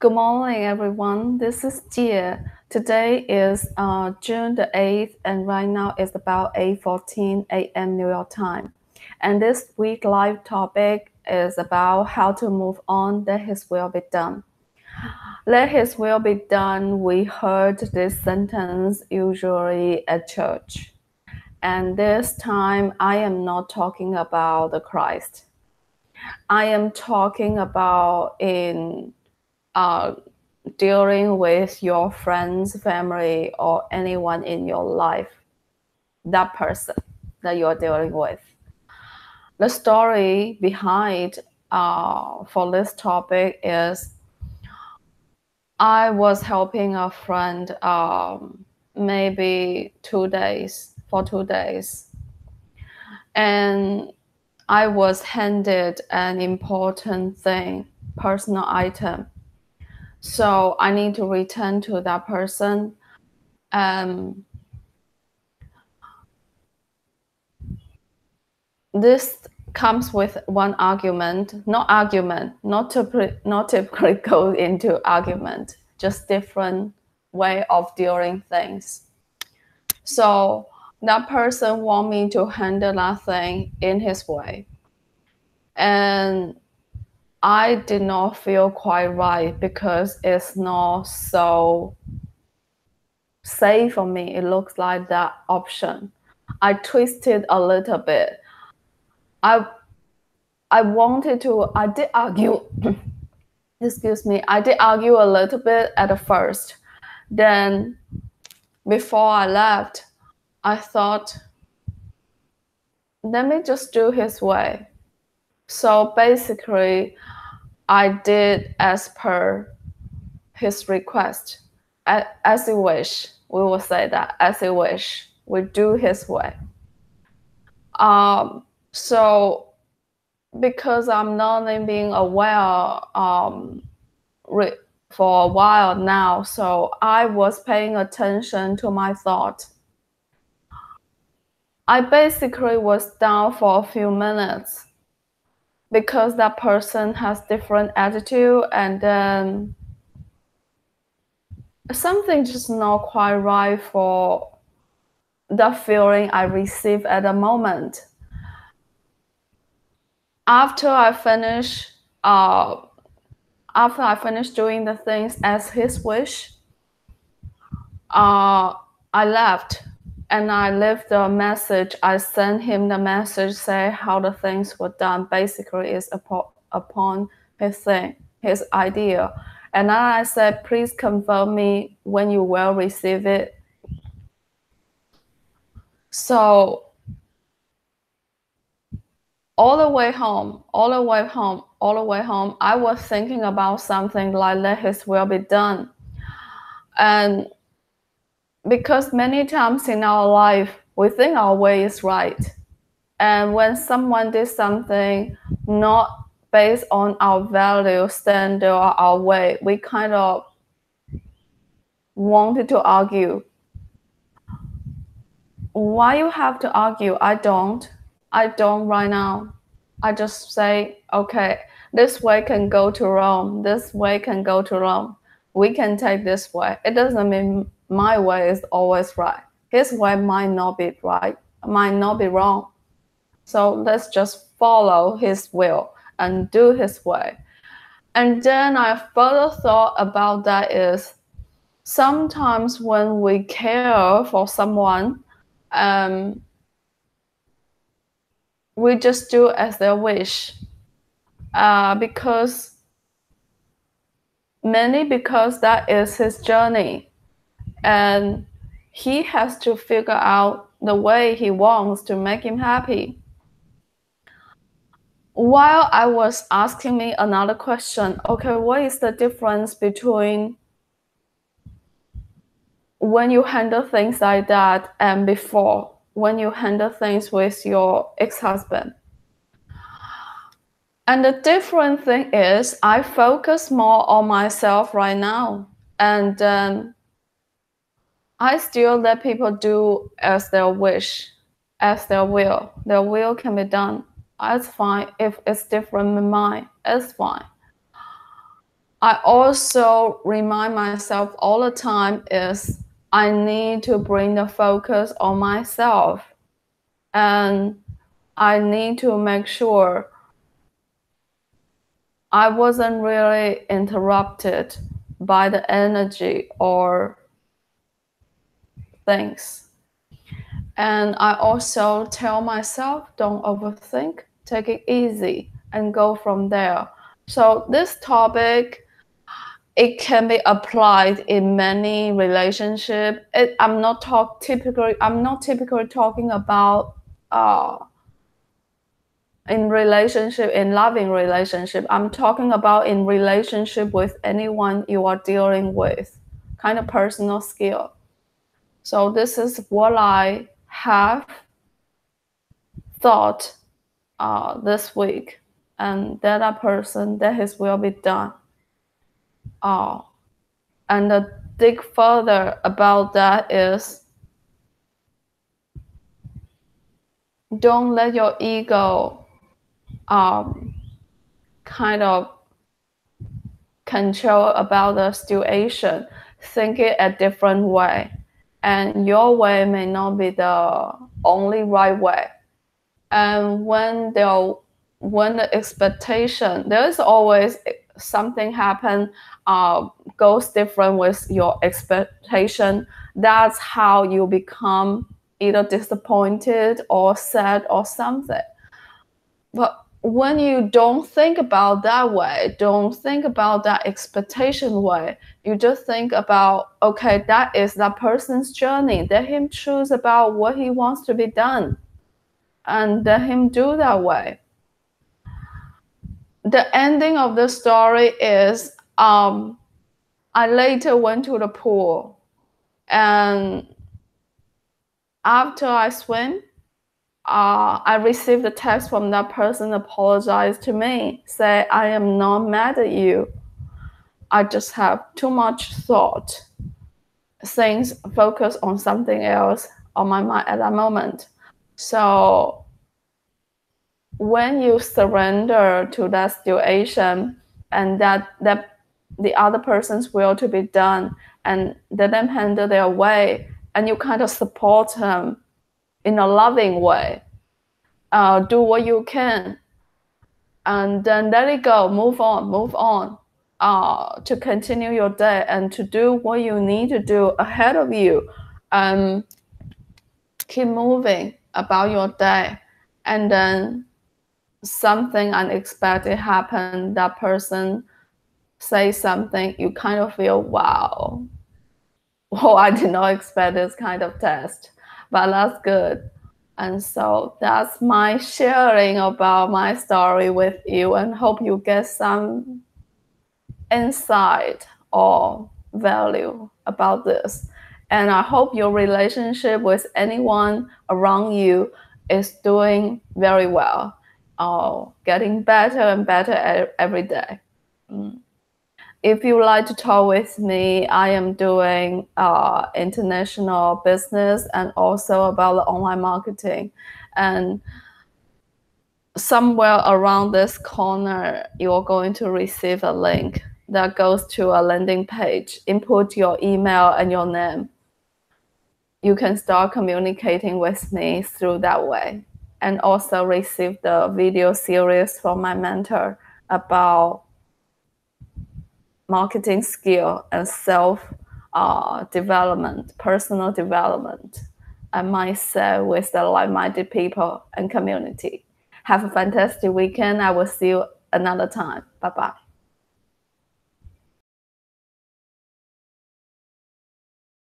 Good morning, everyone. This is Jie. Today is June the 8th, and right now it's about 8:14 a.m. New York time. And this week live topic is about how to move on, let His will be done. Let His will be done. We heard this sentence usually at church. And this time, I am not talking about the Christ. I am talking about in dealing with your friends, family, or anyone in your life, that person that you're dealing with. The story behind for this topic is I was helping a friend maybe 2 days, for 2 days. And I was handed an important thing, personal item. So I need to return to that person. This comes with one argument, not typically go into argument, just different way of dealing things. So that person want me to handle that thing in his way. And I did not feel quite right because it's not so safe for me. It looks like that option. I twisted a little bit. I did argue, excuse me, I did argue a little bit at the first. Then before I left, I thought, let me just do his way. So basically, I did as per his request, as he wish. We will say that, as he wish. We do his way. So because I'm not being aware for a while now, so I was paying attention to my thought. I basically was down for a few minutes because that person has different attitude, and then something just not quite right for the feeling I received at the moment. After I finished doing the things as his wish, I left and I left the message. I sent him the message, say how the things were done. Basically, is upon his idea. And then I said, please confirm me when you will receive it. So all the way home, I was thinking about something like let his will be done. And because many times in our life, we think our way is right. And when someone did something not based on our value, standard, or our way, we kind of wanted to argue. Why you have to argue? I don't right now. I just say, okay, this way can go to Rome. This way can go to Rome. We can take this way. It doesn't mean my way is always right. His way might not be right, might not be wrong. So let's just follow his will and do his way. And then I further thought about that is sometimes when we care for someone, we just do as they wish. Because that is his journey. And he has to figure out the way he wants to make him happy. While I was asking me another question, okay, what is the difference between when you handle things like that and before, when you handle things with your ex-husband? And the different thing is I focus more on myself right now. And I still let people do as their wish, as their will. Their will can be done. It's fine. If it's different than mine, it's fine. I also remind myself all the time is I need to bring the focus on myself, and I need to make sure I wasn't really interrupted by the energy or things. And I also tell myself, don't overthink, take it easy, and go from there. So this topic, it can be applied in many relationships. I'm not typically talking about in relationship, in loving relationship. I'm talking about in relationship with anyone you are dealing with, kind of personal skill. So this is what I have thought this week, and that person, that his will be done. And dig further about that is, don't let your ego kind of control about the situation. Think it a different way, and your way may not be the only right way. And when the expectation, there is always something happen, goes different with your expectation. That's how you become either disappointed or sad or something. But when you don't think about that way, don't think about that expectation way, you just think about, okay, that is that person's journey. Let him choose about what he wants to be done, and let him do that way. The ending of the story is, I later went to the pool, and after I swim, I received a text from that person, apologized to me, say, I am not mad at you. I just have too much thought. Things focus on something else on my mind at that moment. So when you surrender to that situation, and that the other person's will to be done, and let them handle their way, and you kind of support them in a loving way, do what you can, and then let it go, move on, to continue your day and to do what you need to do ahead of you, and keep moving about your day. And then something unexpected happened, that person say something, you kind of feel, wow, oh, I did not expect this kind of test, but that's good. And so that's my sharing about my story with you, and hope you get some insight or value about this. And I hope your relationship with anyone around you is doing very well, getting better and better every day. If you like to talk with me, I am doing international business and also about the online marketing. And somewhere around this corner, you're going to receive a link that goes to a landing page. Input your email and your name. You can start communicating with me through that way, and also receive the video series from my mentor about marketing skill and self development, personal development, and mindset with the like-minded people and community. Have a fantastic weekend. I will see you another time. Bye-bye.